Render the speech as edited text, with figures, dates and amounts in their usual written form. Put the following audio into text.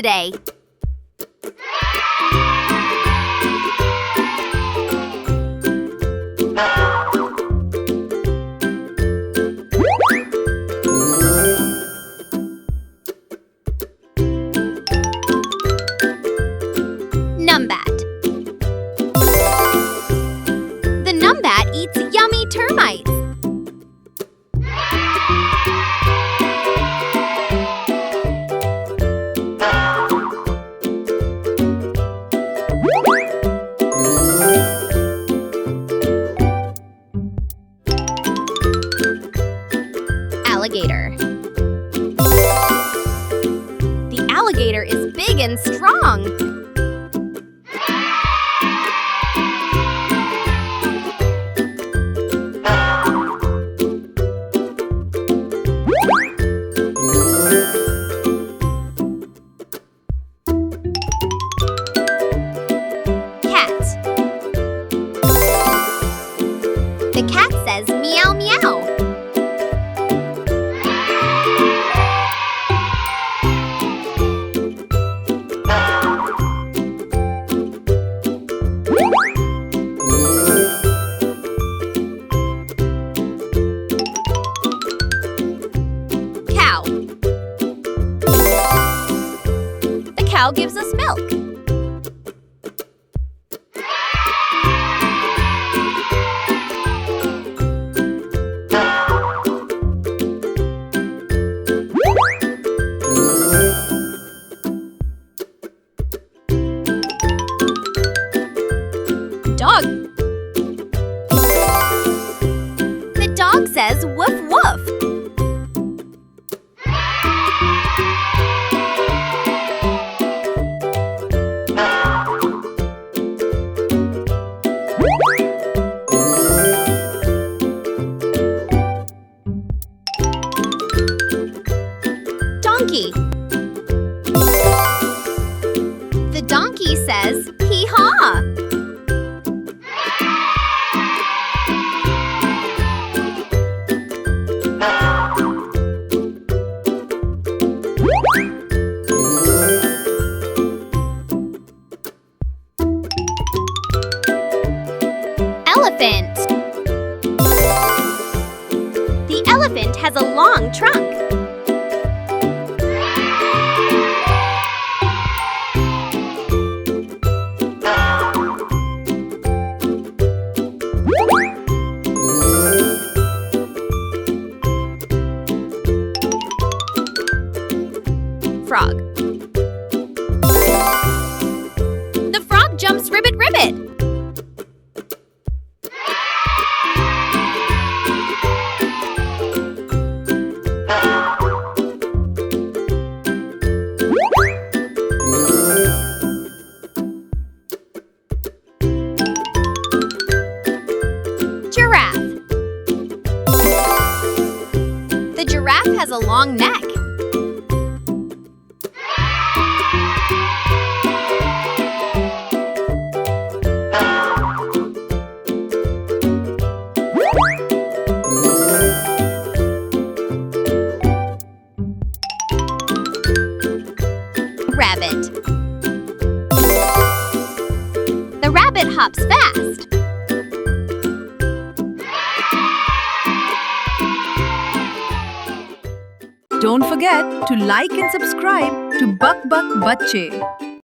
today. Numbat. The numbat eats yummy termites. Alligator. The alligator is big and strong. Cat. The cat says meow meow. Cow. The cow gives us milk. Dog. The dog says woof woof. Donkey. The donkey says hee-haw. Elephant. The elephant has a long trunk. Frog. The frog jumps ribbit ribbit. Giraffe. The giraffe has a long neck. Rabbit. The rabbit hops fast. Don't forget to like and subscribe to Buck Buck Bacche.